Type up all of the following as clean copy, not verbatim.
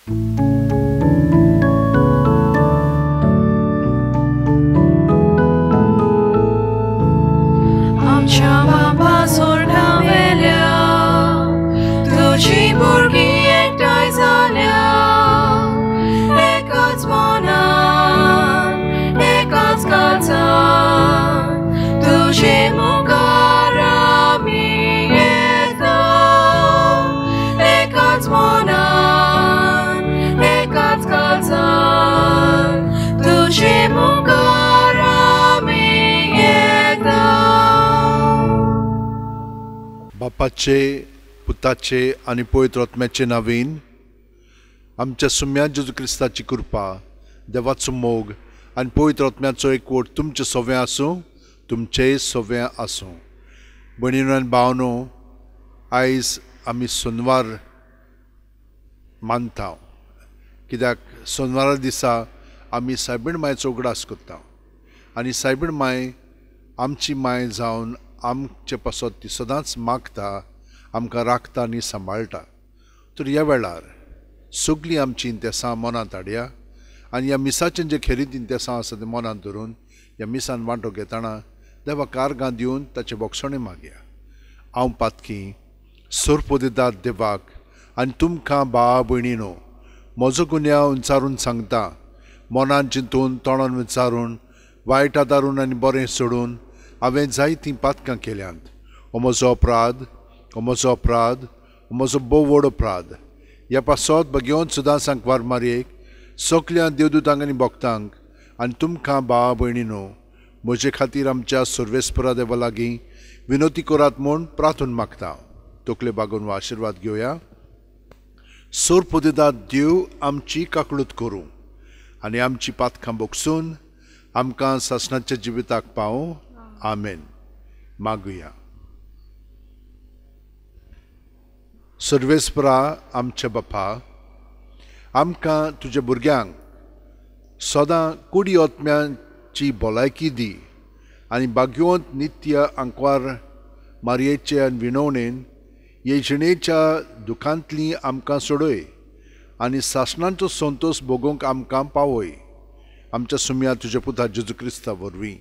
आमच्या बाबा सोर्डावेल्या तुझी भुरगीं एकठांय जाल्या एकाच मनान एकाच काळजान तुझे मुखार आमी येता एकाच मनान एकाच काळजान तुझे मुखार आमी येता. बापाचे पुताचे आणि पवित्र आत्म्याचे नावीन आमच्या सुम्या जेजू क्रिस्ताची कृपा देवाचो मोग आणि पवित्र आत्म्याचो एकवट तुमचे सगळें आसूं तुमचेय सगळें आसूं. भयणीनो आनी भावनो, आयज आमी सोनवार मानता कित्याक सोनवारा दिसा आमी सायबीण मायेचो उगडास करता आनी सायबीण माय आमची माय जावन आमचे पासत ती सदांच मागता आमकां राखता आनी सांबाळटा. तर ह्या वेळार सगलीं आमची इंतेसां मनांत हाडया आनी ह्या मिसाचें जे खेरीत इंतेसां आसा तें मनांत धरून ह्या मिसान वांटो घेतना देवाक कारगां दिवन ताचे बोगसणे मागया. हांव पातकी सोरपोदिदार देवाक आनी तुमकां भावा भयणीनो म्हजो गुन्यांव विचारून सांगता. मनान चिंतून तोंडान विचारून वायट आदारून आनी बरें सोडून हांवें जायतीं पातकां केल्यांत. हो म्हजो अपराध, हो म्हजो अपराध, हो म्हजो भोव व्हड अपराध. ह्या पासत भगवंत सुदांसांक वार मारयेक सगल्या देवदूतांक आनी भक्तांक आनी तुमकां भावा भयणीनो म्हजे खातीर आमच्या सर्वेस्परा देवा लागीं विनोती करात म्हूण प्रार्थना मागता. तकले बागोवन हो आशिर्वाद घेवया. सोरपोदिदार देव आमची काकळूत करूं आनी आमची पातकां बोगसून आमकां सासणाच्या जिविताक पावूं. आमेन. मागुया. सर्वेस्परा आमच्या बापा, आमकां तुज्या भुरग्यांक सदां कुडी आत्म्याची भलायकी दी आनी भाग्यवंत नित्य आंकवार मारयेचे आनी विणवणेन येजणेच्या दुखांतलीं आमकां सोडय आनी सासणांचो संतोश भोगूंक आमकां पावय. आमच्या सुम्या तुज्या पुता जेजू क्रिस्ता वरवीं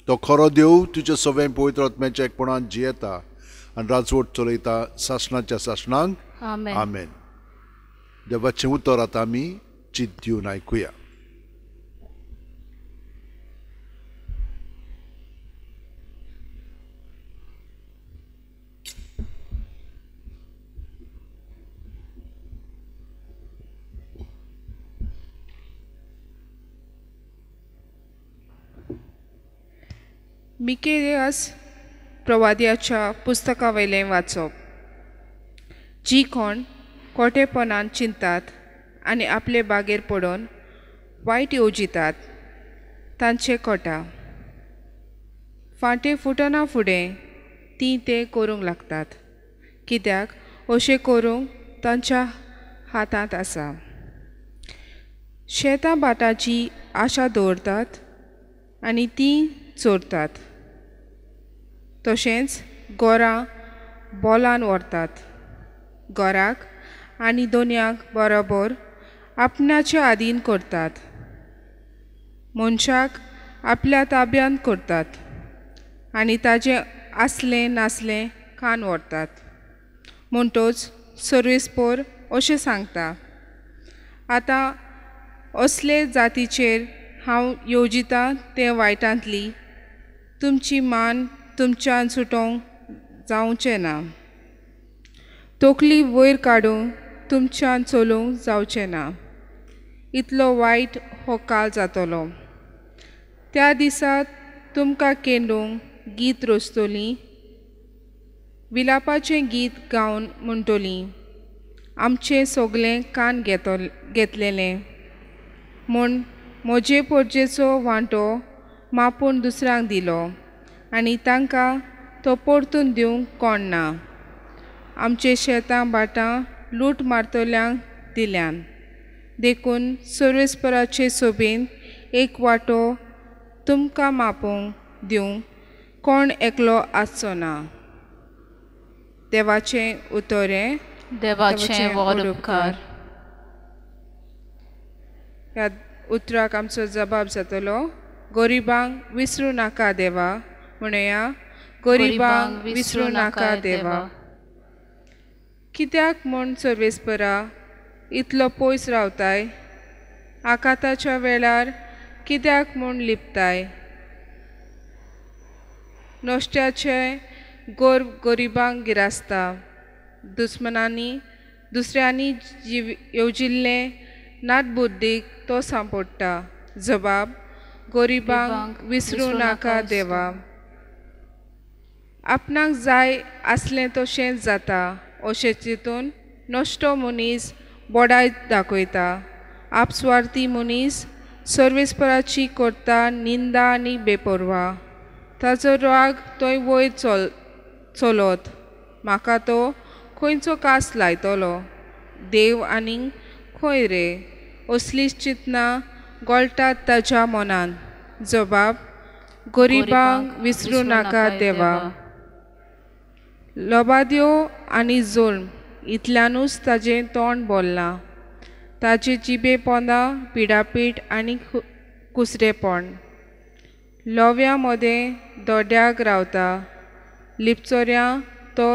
तो खरो देव तुजे सगळें पवित्र आत्म्याच्या एकपणान जियेता आनी राजवट चलयता सासणाच्या सासणांक. आमेन. देवाचें उतर आतां आमी चित दिवन आयकुया. मिकेयास प्रवाद्याच्या पुस्तका वयलें वाचप. जी कोण खोटेपणान चिंतात आनी आपले बागेर पडोवन वायट येवजितात तांचे कोटा. फाटीं फुटना फुडें तीं तें करूंक लागतात कित्याक अशें करूंक तांच्या हातांत आसा. शेतां भाटाची आशा दवरतात आनी तीं चोरतात. तशेंच गोरां बोलान व्हरतात. गोराक आनी दोनयाक बरोबर आपणाच्या आदीन करतात. मनशाक आपल्या ताब्यांत करतात आनी ताजें आसलें नासलें खावन व्हरतात. म्हणटच सर्वेस्पर अशें सांगता, आतां असले जातीचेर हांव येवजितां ते वायटांतली तुमची मान तुमच्यान सुटोवंक जावचें ना. तकली वयर काडून तुमच्यान चलोवंक जावचें ना. इतलो वायट हो काळ जातलो. त्या दिसा तुमकां केंडूंक गीत रोचतलीं, विलापाचें गीत गावन म्हणटलीं, आमचें सगलें कान घेतलेलें म्हूण म्हजे परजेचो वांटो मापून दुसऱ्यांक दिलो आनी तांकां तो परतून दिवंक कोण ना. आमचे शेतां भाटां लूट मारतल्यांक दिल्यान देखून सर्वेस्पराचे सोबीन एक वांटो तुमकां मापूंक दिवंक कोण एकलो आसचो ना. देवाचें उतोरें. देवाचें व्हड उपकार. ह्या उतराक आमचो जबाब जातलो गरिबांक विसरूं नाका देवा. म्हणया गरिबांक विसरूं नाका देवा. कित्याक म्हूण सर्वेस्परा इतलो पयस रावताय? आकाताच्या वेळार कित्याक म्हूण लिपताय? नोश्ट्याचे गरिबांक गिरासता. दुसऱ्यांनी येवजिल्ले नाटबुद्दीक तो सांपडटा. जबाब गरिबांक विसरूं नाका देवा. आपणाक जाय आसलें तशेंच जाता अशें चिंतून नश्टो मनीस बोडाय दाखयता. आपस्वार्थी मनीस सर्वेस्पराची करता निंदा आनी बेपरवा. ताचो राग थंय वयर चलत. म्हाका तो खंयचो कास लायतलो? देव आनीक खंय रे? असलीं चिंतनां गोळटात ताच्या मनान. जबाब गरिबांक विसरूं नाका देवा. लोबाद्यो आनी जुल्म इतल्यानूच ताजें तोंड बोल्लां. ताजे जिबे पोंदा पिडापीट आनी कुसरेपण. लोव्या मदें दोड्याक रावता. लिपचोऱ्यां तो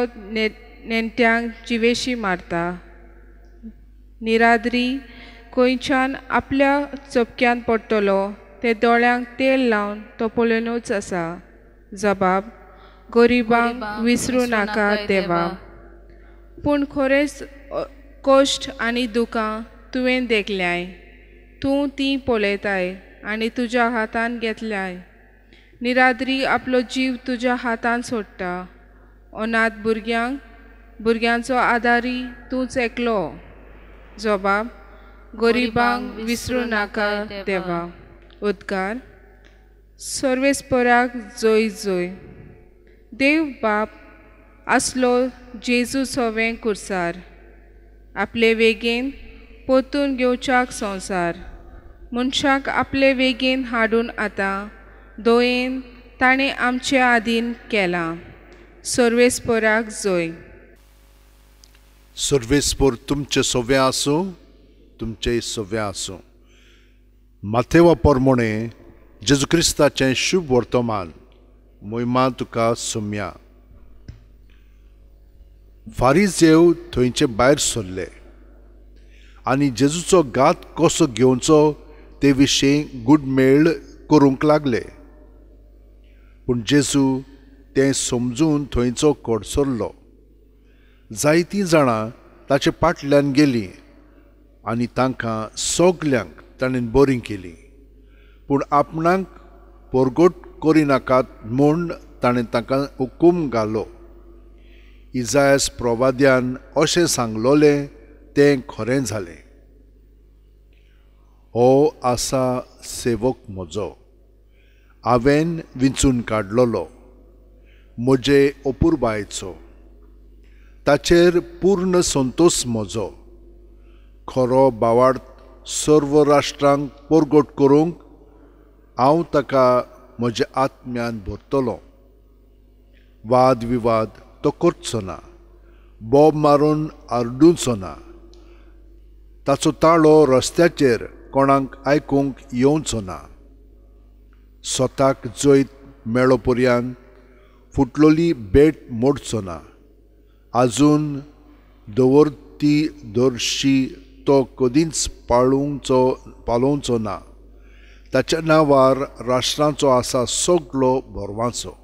नेण्ट्यांक जिवेशी मारता. निराद्री खंयच्यान आपल्या चपक्यान पडटलो ते दोळ्यांक तेल लावन तो पळोवनूच आसा. जबाब गरिबांक विसरूं नाका देवा. पूण खरेंच कश्ट आनी दुखां तुवें देखल्याय. तूं तीं पळयताय आनी तुज्या हातान घेतल्याय. निराद्री आपलो जीव तुज्या हातान सोडटा. अनाथ भुरग्यांचो आदारी तूंच एकलो. जबाब गरिबांक विसरूं नाका देवा. उद्गार सर्वेस्पराक जय जय. देव बाप आसलो जेजू सवें कुर्सार. आपले वेगेन पोतून घेवच्याक संवसार. मनशाक आपले वेगेन हाडून आतां दोयेन ताणें आमचे आदीन केलां. सर्वेस्पराक जय. सर्वेस्पर तुमचे सोवे आसूं, तुमचे सोवे आसूं. माथेवा पोरमोणे जेजू क्रिस्ताचें शुभ वर्तमान. मोहिमा तुका सोम्या. फारिजेव थंयचे भायर सरले आनी जेजूचो घात कसो घेवचो ते विशीं गुडमेळ करूंक लागले. पूण जेजू तें समजून थंयचो कडसरलो. जायतीं जाणां ताचे फाटल्यान गेलीं आनी तांकां सगल्यांक ताणें बरीं केलीं. पूण आपणाक परगट करिनाकात म्हूण ताणें तांकां हुकूम घालो. इजायास प्रवाद्यान अशें सांगलोलें तें खरें जालें. हो आसा सेवक म्हजो, हांवें विंचून काडलोलो, म्हजे अपुरबायेचो. ताचेर पूर्ण संतोश म्हजो. खरो भावार्थ सर्व राष्ट्रांक परगट करूंक हांव ताका म्हज्या आत्म्यान भरतलो. वाद विवाद तो करचो ना. बोब मारून आरडूचो ना. ताचो ताळो रस्त्याचेर कोणाक आयकूंक येवचो ना. स्वताक जैत मेळो पर्यंत फुटलोली भेट मोडचो ना. आजून दवरती दर्शी तो कदींच पालोवचो ना. ताच्या नांवार राष्ट्रांचो आसा सगळो भरवाचो.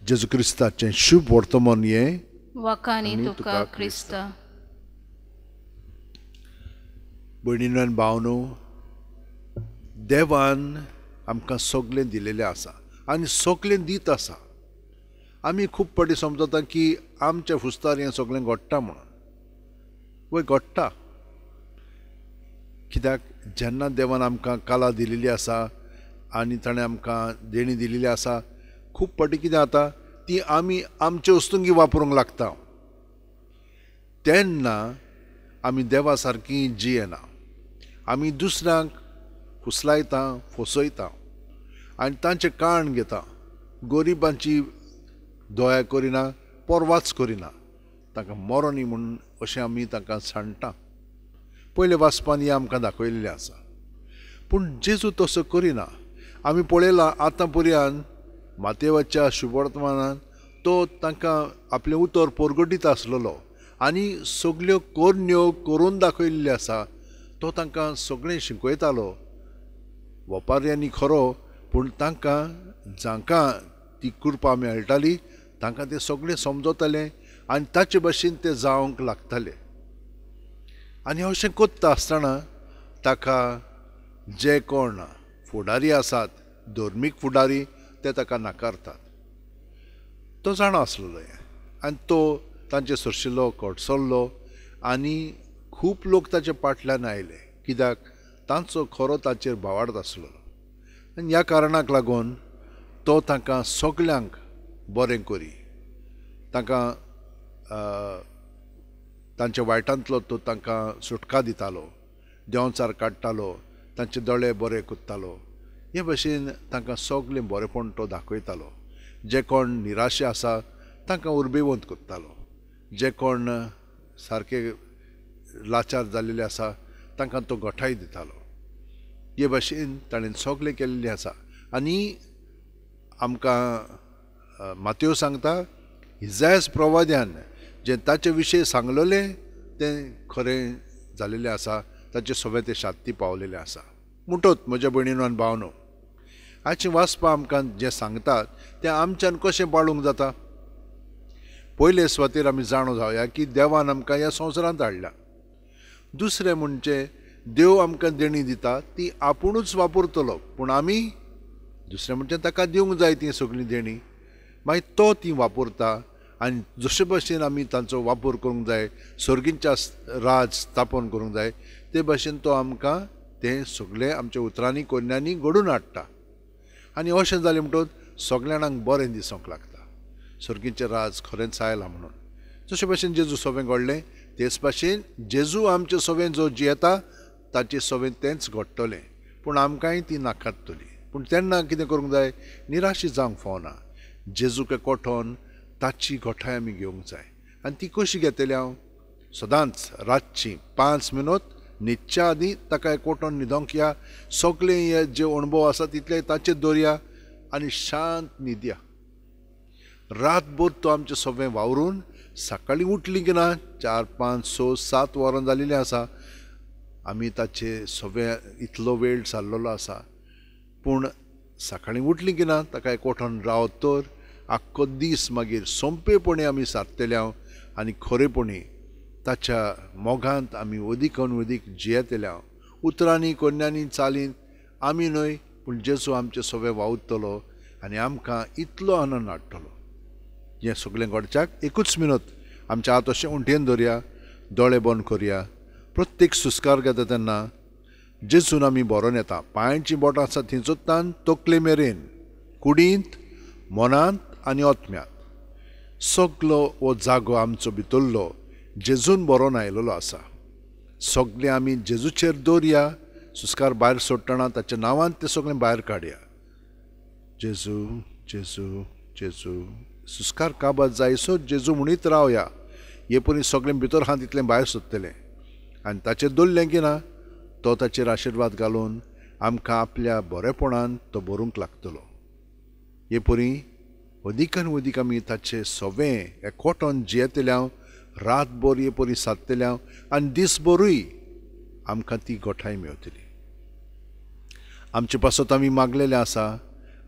जेजू क्रिस्ताचें शुभ वर्तमान हें. वखाणी तुका क्रिस्ता. भयणीनो आनी भावनो, देवान आमकां सगळें दिलेलें आसा आनी सगळें दीत आसा. आमी खूब फावटी समजता की आमच्या हुस्तार हें सगळें घडटा म्हणून. वय घडटा. कित्याक जेन्ना देवान आमकां कला दिलेली आसा आनी ताणें आमकां देणी दिलेली आसा, खूब फावटी कितें जाता ती आमी आमचे वस्तूंकी वापरूंक लागता. तेन्ना आमी देवा सारकीं जियेना. आमी दुसऱ्यांक फुसलायता, फसयता आनी तांचें काण घेता. गरिबांची दया करिना, परवाच करिना. तांकां मरो न्ही म्हणून अशें आमी तांकां सांडटा. पयले वाचपान हें आमकां दाखयलेलें आसा. पूण जेजू तसो करिना. आमी पळयलां आतां पर्यंत मातेवाच्या शुभवर्तमानान तो तांकां आपलें उतर परगटीत आसलेलो आनी सगल्यो कोरण्यो करून दाखयल्ल्यो आसा. तो तांकां सगळें शिकयतालो. वेपाऱ्यांनी खरो, पूण तांकां जांकां ती कृपा मेळटाली तांकां तें सगळें समजतालें आनी ताचे भाशेन तें जावंक लागतालें. आनी अशें कोत्ता आसतना ताका जे कोण फुडारी आसात, धर्मीक फुडारी, ते ताका नाकारतात. तो जाणा आसलेलो हें आनी तो तांचे सरशिल्लो कोडसरलो आनी खूब लोक ताचे फाटल्यान आयले, कित्याक तांचो खरो ताचेर भावार्थ आसलेलो. आनी ह्या कारणाक लागून तो तांकां सगल्यांक बरें करी, तांकां तांच्या वायटांतलो तो तांकां सुटका दितालो, देंवचार काडटालो, तांचे दोळे बरे कोत्तालो. हे भाशेन तांकां सगलें बरेंपण तो दाखयतालो. जे कोण निराशे आसा तांकां उर्बेवंत कोत्तालो. जे कोण सारके लाचार जाल्लेले आसा तांकां तो घोठाय दितालो. हे भाशेन ताणें सगलें केल्लें आसा. आनी आमकां मातेव सांगता, इसायास प्रवाद्यान जें ताचे विशयी सांगलेलें तें खरें जाल्लेलें आसा. ताचे सगळें तें शांती पावलेलें आसा. म्हणटोच म्हज्या भयणीनो आनी भावनो, आयचें वाचपा आमकां जें सांगतात तें आमच्यान कशें पाळूंक जाता. पयले सुवातेर आमी जाणो जावया की देवान आमकां ह्या संवसारांत हाडल्या. दुसरें म्हणजे देव आमकां देणी दिता ती आपुणूच वापरतलो, पूण आमी दुसरें म्हणजे ताका दिवंक जाय ती सगळी देणी, मागीर तो ती वापरता. आनी जशे भाशेन आमी तांचो वापर करूंक जाय, सर्गींच्या राज स्थापन करूंक जाय, ते भाशेन तो आमकां तें सगळें आमच्या उतरांनी कोन्यांनी घडोवन हाडटा. आनी अशें जालें म्हणटच सगळ्या जाणांक बरें दिसूंक लागता, सर्गींचें राज खरेंच आयलां म्हणून. जशे भाशेन जेजू सवें घडलें तेच भाशेन जेजू आमचे सवें जो जियेता ताचे सवें तेंच घडटलें, पूण आमकांय ती नाकातली. पूण तेन्ना कितें करूंक जाय, निराशी जावंक फावना. जेजूक एकवटोन ताची घोठाय आमी घेवंक जाय. आनी ती कशी घेतली हांव? सदांच रातची 5 मिनट न्हिदच्या आदीं ताका एकवटोन न्हिदोंक या. सगळे हे जे अणभव आसा तितले ताचेर दवरया आनी शांत न्हिदया. रातभर तो आमचें सवें वावरून सकाळीं उठलीं की ना 4, 5, 6, 7 वरां जाल्लीं आसा, आमी ताचे सवें इतलो वेळ जाल्लो आसा. पूण सकाळीं उठलीं की ना ताका एकवटोन रावत तर आख्खो दीस मागीर सोंपेपणी आमी सारतले हांव आनी खरेपणी ताच्या मोगांत आमी अदीकून अदीक जियेतले हांव. उतरांनी कोन्यांनी चालीन आमी न्हय, पूण जेजू आमचें सवें वावुरतलो आनी आमकां इतलो आनंद हाडटलो. हें सगळें घडच्याक 1 मिनट आमच्या हात अशें उंटेन दवरया, दोळे बंद करया. प्रत्येक सुस्कार घेता तेन्ना जेजून आमी बरोवन येता. पांयांचीं बोटां आसा थंय चोत्तान तकले मेरेन, कुडींत, मनांत आनी ओतम्यांत. सगलो हो जागो आमचो भितरलो जेजून बरोवन आयिल्लो आसा. सगळें आमी जेजूचेर दवरया. सुस्कार भायर सोडटना ताच्या नांवान तें सगळें भायर काडया. जेजू जेजू जेजू. सुस्कार काबात जायसो जेजू म्हणीत रावया. हे परी सगळें भितर आहा तितलें भायर सोदतलें आनी ताचेर दवरलें की ना तो ताचेर आशिर्वाद घालून आमकां आपल्या बरेपणान तो भरूंक लागतलो. हे परी अदीकान अदीक आमी ताचें सवें एकवटोन जियेतले हांव, रातभर हे परी सादतले हांव आनी दिसभरूय आमकां ती घोठाय मेळटली. आमचे पासत आमी मागलेलें आसा,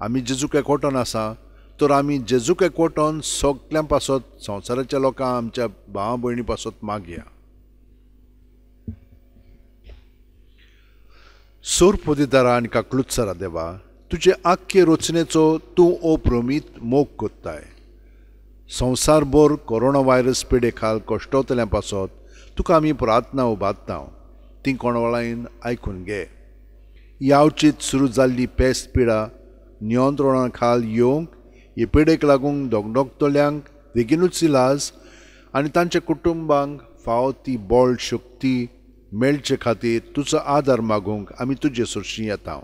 आमी जेजूक एकवटोन आसा, तर आमी जेजूक एकवटोन सगळ्यां पासत संवसाराच्या लोकांक आमच्या भावा भयणी पासत मागया. सोर पोदितारा आनी काकलुत्सरा देवा, तुजे आख्खे रचनेचो तूं अप्रमीत मोग कोत्ताय. संवसारभर कोरोना व्हायरस पिडे खाल कश्टवतल्यां पासत तुका आमी प्रार्थना उबारता. ती कोणवळायन आयकून घे. यावचीत सुरू जाल्ली पेस्त पिडा नियंत्रणा खाल येवंक, हे पिडेक लागून दोगदोगतल्यांक बेगीनूच इलाज आनी तांच्या कुटुंबांक फावो ती बळ शक्ती मेळचे खातीर तुजो आदार मागूंक आमी तुजे सुरशी येता.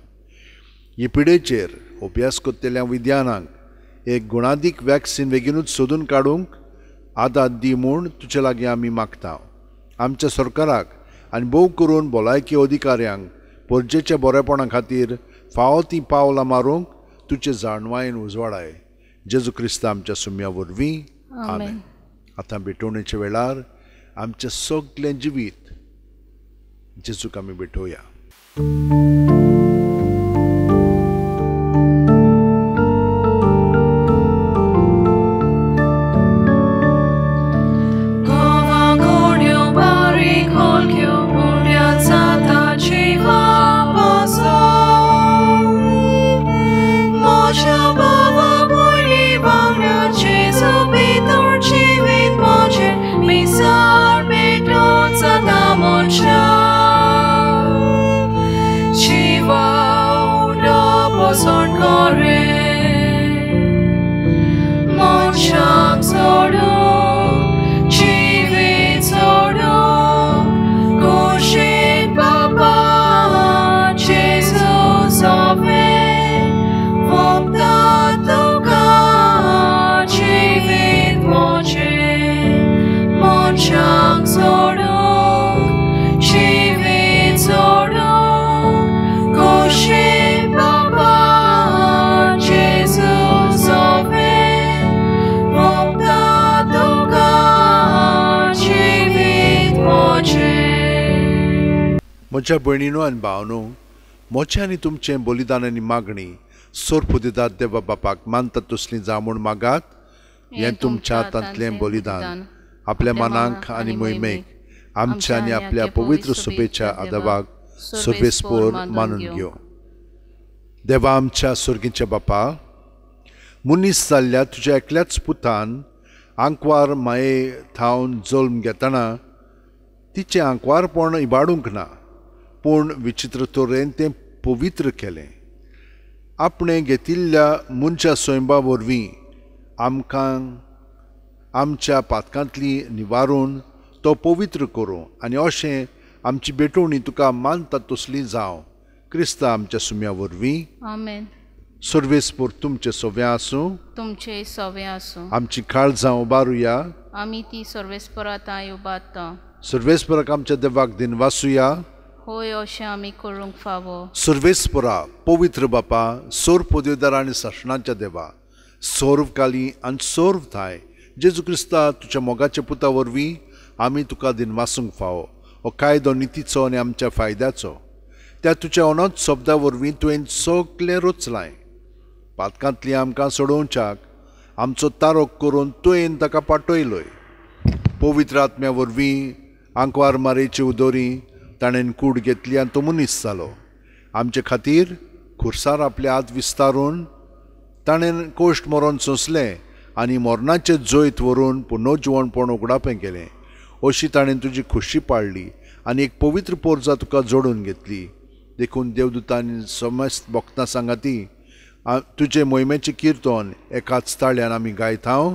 हे पिडेचेर अभ्यास करतल्या विद्यानांक एक गुणादीक वॅक्सीन बेगीनूच सोदून काडूंक आदार दी म्हूण तुजे लागीं आमी मागता. आमच्या सरकाराक आनी भोव करून भलायकी अधिकाऱ्यांक परजेच्या बरेपणा खातीर फावो ती पावलां मारूंक तुजे जाणवायेन उजवाडाय. जेजू क्रिस्त आमच्या सुम्या वरवीं. आमेन. आतां भेटोवणेच्या वेळार आमचें सगळें जिवीत जेजूक आमी भेटोवया. म्हज्या भयणीनो आनी भावनो, मोचे आनी तुमचें बलिदान आनी मागणी सोर्प दितात देवा बापाक मानतात तसलीं जावं म्हूण मागात. हें तुमच्या हातांतलें बलिदान आपल्या मनाक आनी मोहिमेक आमच्या आनी आपल्या पवित्र सुबेच्या आदावाक सुबेस्पोर मानून घेव. देवा आमच्या सुर्गीच्या बापा, मुनीस जाल्ल्या तुज्या एकल्याच पुतान आंकवार माये थावन जल्म घेतना तिचें आंकवारपण इबाडूंक ना, पूण विचित्र तरेन तें पवित्र केलें. आपणें घेतिल्ल्या मनशा स्वयंबा वरवीं आमकां आमच्या पातकांतली निवारून तो पवित्र करूं आनी अशें आमची भेटोवणी तुका मानतात तसली जावं. क्रिस्त आमच्या सुम्या वरवीं. आमेन. सर्वेस्पोर तुमचे सवें आसूं. तुमचे सवें आसूं. आमची काळजां उबारुया. आमी ती सर्वेस्परांत उबारता. सर्वेस्पराक आमच्या देवाक दिन वासुया. होय, अशें आमी करूंक फावो. सर्वेस्परा पवित्र बापा, सोर पदवीदार आनी शासनाच्या देवा, सोर्वकाली आनी सोर्व थाय जेजू क्रिस्ता तुज्या मोगाच्या पुता वरवीं आमी तुका दिन वासूंक फावो. हो कायदो नितीचो आनी आमच्या फायद्याचो. त्या तुज्या अनंत शब्दा वरवीं तुवें सगळें रचलाय. पातकांतली आमकां सोडोवच्याक आमचो तारोक करून तुवें ताका पाठयलोय. पवित्र आत्म्या वरवीं आंकवार मारेची उदोरी ताणें कूड घेतली आनी तो मनीस जालो. आमचे खातीर खुर्सार आपले हात विस्तारून ताणें कोश्ट मरण सोंसलें आनी मरणाचे जैत व्हरून पुनर्जिवणपण उगडापें केलें. अशी ताणें तुजी खुशी पाळली आनी एक पवित्र पोरजा तुका जोडून घेतली. देखून देवदूतांनी समस्त भक्तां सांगाती तुजे मोहिमेचें किर्तन एकाच ताळ्यान आमी गायतांव.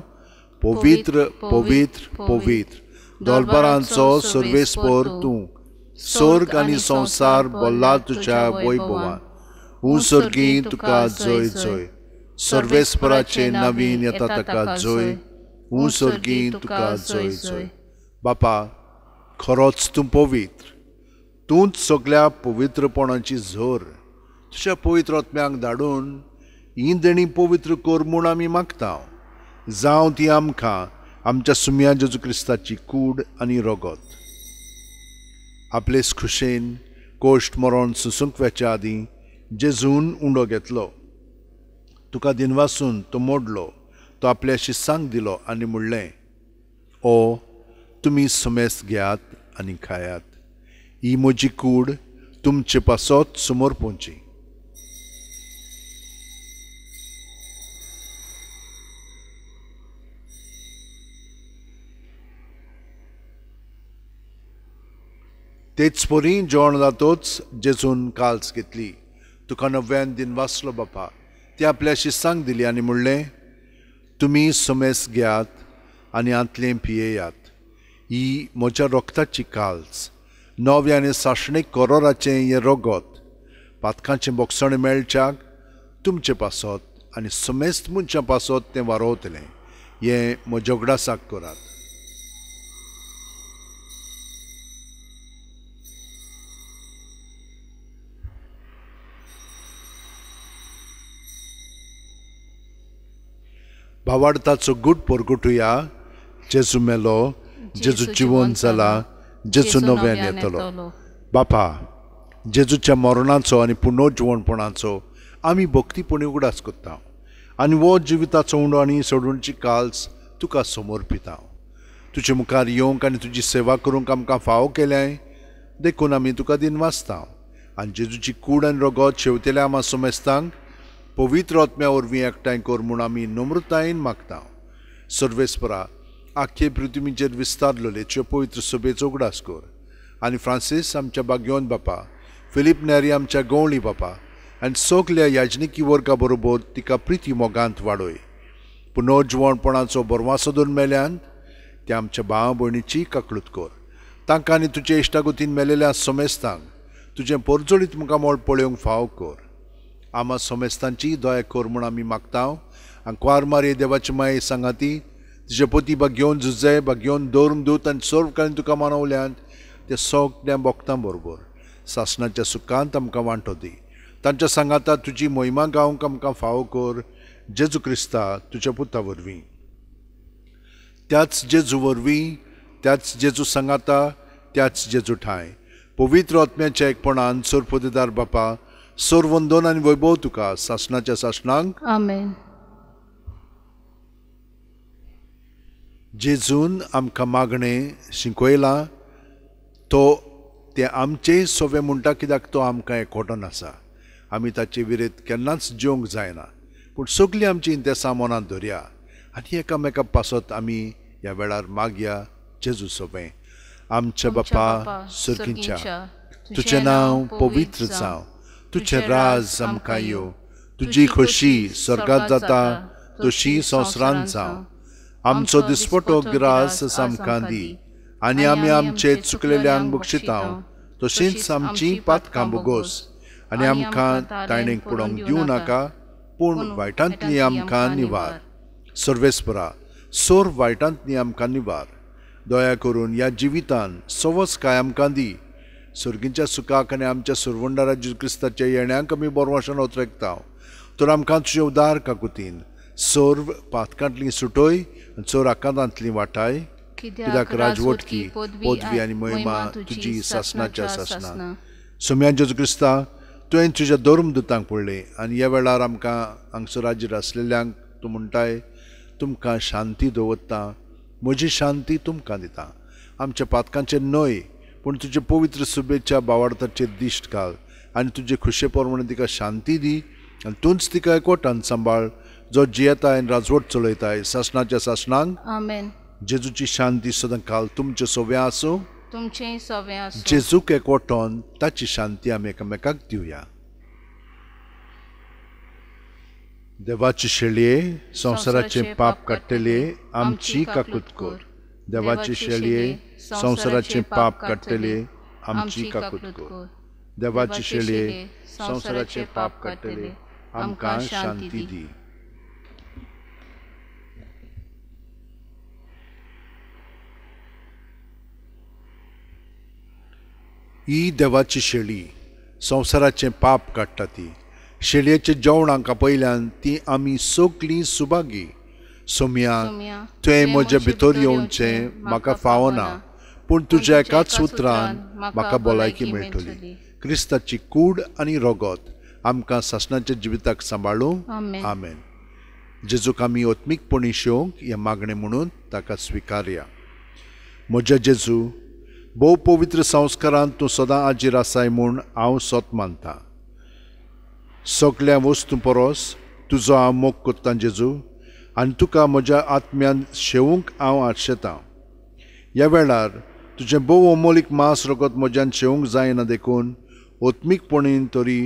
पवित्र पवित्र पवित्र दोलबारांचो सर्वेस्पोर तूं, स्वर्ग आनी संवसार भल्ला तुज्या वैभवान. सर्गी तुका जय जय. सर्वेस्पराचे नवीन येता ताका जय. सर्गी तुका जय जय. बापा, खरोच तूं पवित्र. तूंच सगळ्या पवित्रपणाची झर तुज्या पवित्र आत्म्याक धाडून ही देणी पवित्र कर म्हूण आमी मागता. जावं ती आमकां आमच्या सुम्या जेजू क्रिस्ताची कूड आनी रगत. आपलेच खुशेन कोश्ट मरण सुसूंक वेच्या आदीं जेजून उंडो घेतलो. तुका दिनवासून तो मोडलो. तो आपल्या शिस्सांक दिलो आनी म्हणलें, ओ तुमी समेस्त घेयात आनी खायात. ही म्हजी कूड तुमचे पासत समोर पोंची. तेच परी जेवण जातोच जेजून काल्स घेतली. तुका नव्यान दिन वाचलो बापा. ती आपल्या शिस्सांक दिली आनी म्हणलें, तुमी समेस्त घेयात आनी आंतलें पियेयात. ही म्हज्या रोगताची काल्स, नव्या आनी साशणीक करोराचें हें रगत पातकांचें बोगसण मेळच्याक तुमचे पासत आनी समेस्त मनशां पासत तें वारोवतलें. हें म्हज्या उगडासाक करात. भावार्थाचो गूट परगटुया जेजू मेलो जेजू जिवंत जाला जेजू नव्यान येतलो बापा जेजूच्या मरणाचो आनी पुनर्जिवणपणाचो आमी भक्तीपणी उगडास करता आनी वो जिविताचो उंडो आनी सोडूनची काल्स तुका समर्पिता तुजे मुखार येवंक आनी तुजी सेवा करूंक आमकां फावो केल्याय देखून आमी तुका दिन वाचता आनी जेजूची कूड आनी रगत शेवतेल्या आमा सोमेस्तांक पवित्र आत्म्या वरवीं एकठांय कर म्हूण आमी नम्रतायेन मागता सर्वेस्परा आख्खे पृथ्वीचेर विस्तारलेल्यो पवित्र सभेचो उगडास कर आनी फ्रांसीस आमच्या बागयोन बापा फिलीप नेरी आमच्या गवळी बापा आनी सगल्या याजनिकी वर्गा बरोबर तिका प्रिती मोगांत वाडय पुनर्जिवणपणाचो बरवासो दोन मेल्यान त्या आमच्या भावा भयणीची काकळूत कर तांकां आनी तुजे इश्टागतीन मेलेल्या सोमेस्तांक तुजें परजोडीत मुखार मोळ पळोवंक फाव कर आमा सोमेस्तांची दया कर म्हूण आमी मागता आनी क्वार मारे देवाची माये सांगाती तुजे पती बागयोन झुजे बागयोन दवरूंक दूत आनी सर्व काळीन तुका मानवल्यान ते सगळ्या भक्तां बरोबर सासणाच्या सुखांत आमकां वांटो दी तांच्या सांगाता तुजी महिमा गावंक आमकां फावो कर जेजू क्रिस्ता तुज्या पुता वरवीं त्याच जेजू वरवीं त्याच जेजू सांगाता त्याच जेजू ठाय पवित्र आत्म्याच्या एकपणान सोरपोतेदार बापा सोर वंदन आनी वैभव तुका सासणाच्या सासणांक आमेन जेजून आमकां मागणें शिकयलां तो ते आमचेय सोवे म्हणटा कित्याक तो आमकां एकवटून आसा आमी ताचे विरेत केन्नाच जेवंक जायना पूण सगलीं आमची इंतेसां मनांत धरया आनी एकामेका पासत आमी ह्या वेळार मागया जेजू सोबे आमच्या बापा सर्गींच्या तुजें नांव पवित्र जावं तुजें राज आमकां येवं तुजी खोशी स्वर्गांत जाता तशी संवसारांत जावं आमचो दिसपटो गिरास आमकां दी आनी आमी आमचे चुकलेल्यांक बक्षिता तशींच आमची पातकां बोगोस आनी आमकां तायणेक पडोवंक दिवं नाका पूण वायटांतली आमकां निवार सर्वेस्परा सोर वायटांतली आमकां निवार दया करून ह्या जिवितान सवस काय आमकां दी सर्गींच्या सुखाक आनी आमच्या सुरवंडारा जेजू क्रिस्ताच्या येण्याक आमी बोरवाशान ओतरेकता तर आमकां तुजे उदार काकुतीन सोर्व पातकांतली सुटय चोर आकांतांतली वाटाय कित्याक राजवटकी पदवी आनी महिमा तुजी सासणाच्या सासना सोम्या जेजू क्रिस्ता तुवें तुज्या धर्म दुतांक पडले आनी ह्या वेळार आमकां हांगसर राज्य आसलेल्यांक तूं म्हणटाय तुमकां शांती दवरता म्हजी शांती तुमकां दिता आमच्या पातकांचेर न्हय पूण तुजे पवित्र सुबेच्या भावार्थाचेर दिश्ट घाल आनी तुजे खुशे प्रमाणे तिका शांती दी आनी तूंच तिका एकवटान सांबाळ जो जियेताय आनी राजवट चलयताय सासणाच्या सासणांक आमेन जेजूची शांती सदां काल तुमचे सोव्या आसूं तुमचें सोवें आसूं जेजूक एकवटोन ताची शांती आमी एकामेकाक दिवया देवाची शेळये संवसाराचे पाप काडटले आमची काकूत कर देवाची शेळये संवसाराचे पाप काडटले आमची काकूत कर देवाची शेळये संवसाराचे पाप काडटले आमकां शांती दी ही देवाची शेळी संवसाराचे पाप काडटा ती शेळयेचे जेवणाक पयल्यान ती आमी सगलीं सुभागी सोम्या तुवें म्हजे भितर येवचें म्हाका फावना पूण तुज्या एकाच उतरान म्हाका भलायकी मेळटली क्रिस्ताची कूड आनी रगत आमकां सासणाच्या जिविताक सांबाळूंक आमेन जेजूक आमी ओत्मीकपणी शेवंक हें मागणें म्हणून ताका स्विकारया म्हज्या जेजू भोव पवित्र संस्कारांत तूं सदां आजीर आसाय म्हूण हांव सोत मानता सगळ्या वस्तू परस तुजो हांव मोग करता जेजू आनी तुका म्हज्या आत्म्यान शेवूंक हांव आशेतां ह्या वेळार तुजें भोव अमोलीक मांस रगत म्हज्यान शेवूंक जायना देखून ओत्मीकपणीन तरी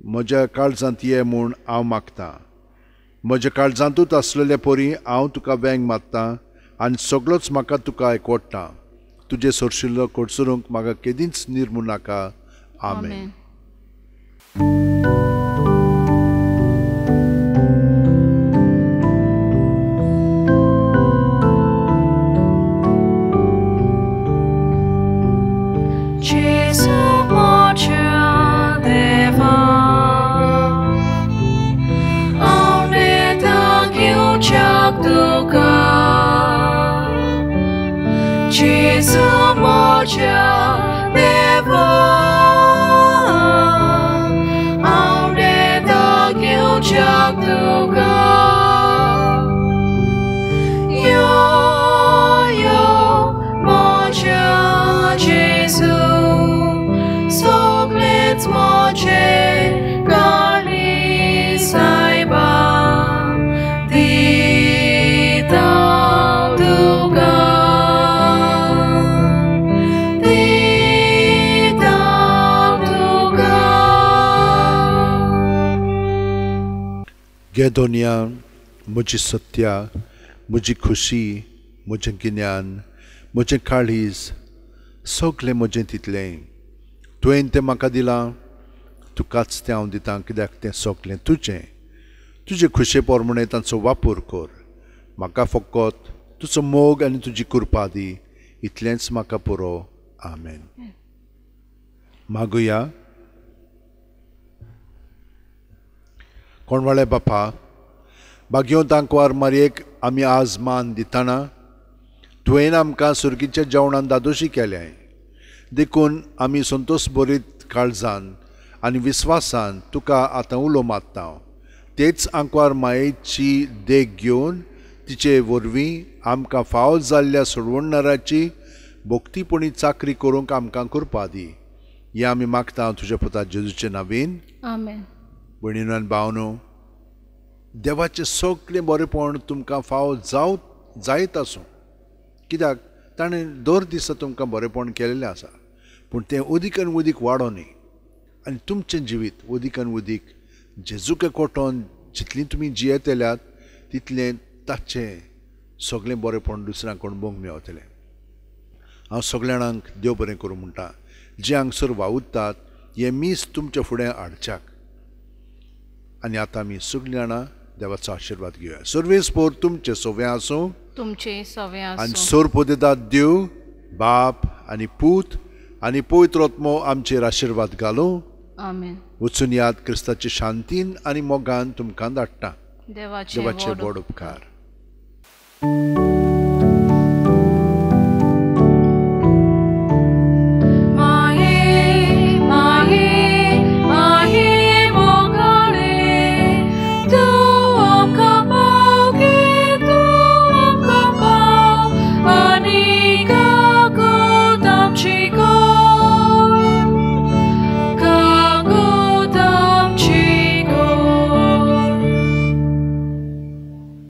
म्हज्या काळजांत ये म्हूण हांव मागतां म्हज्या काळजांतूच आसलेल्या परी हांव तुका वेंग मागतां आनी सगळोच म्हाका तुका एकवडटा तुजे सोरशिल्लो कोडसरूंक म्हाका केदींच निर्मू नाका आमेन Cha moja deva aunde dagil jak tuga yo moja Jesu soglec moje gali saiba di tuga गेदोनिया मुझी सत्या मुझी खुशी मुझे गिन्यान मुझे काळीज सगळें म्हजें तितलें तुवें तें म्हाका दिलां तुकाच तें हांव दितां कित्याक तें सगळें तुजे खुशे पोरमणे तांचो वापर कर म्हाका फकत तुजो मोग आनी तुजी कृपा दी इतलेंच म्हाका पुरो आमेन मागुया कोणवाळे बापा भाग्योंत आंकवार मारयेक आमी आज मान दितना तुवें आमकां सुर्गीच्या जेवणान दादोशी केल्याय देखून आमी संतोश भरीत काळजान आनी विस्वासान तुका आतां उलो मारता तेच आंकवार मायेची देख घेवन तिचे वरवीं आमकां फावो जाल्ल्या सोडवणाऱ्याची भोक्तीपणी चाकरी करूंक आमकां कृपा दी हें आमी मागता तुज्या पुता जेजूचे नांवेन आमेन. भयणीनो आनी भावनो देवाचें सगळें बरेंपण तुमकां फावो जायत आसूं कित्याक ताणें दर दिसा तुमकां बरेंपण केलेलें आसा पूण तें उदीक आनी उदीक वाडो न्ही आनी तुमचें जिवीत उदीक आनी उदीक जेजूके कोटोन जितलीं तुमी जियेत येल्यात तितलें ताचें सगळें बरेंपण दुसऱ्यांक अणभवूंक मेळटलें हांव सगळ्या जाणांक देव बरें करूं म्हणटा जे हांगसर वावुरतात हे मीस तुमच्या फुडें हाडच्याक आनी आतां आमी सगळीं जाणां देवाचो आशिर्वाद घेवया सर्वेस्पोर तुमचे सोवें आसूं तुमचे सवे आनी आसूं. सोरपोदेदाद देव बाप आनी पूत आनी पवित्र आत्मो आमचेर आशिर्वाद घालूं आमेन. वचून याद क्रिस्ताचे शांतीन आनी मोगान तुमकां धाडटा देवाचे देवाचे व्हड व्हड उपकार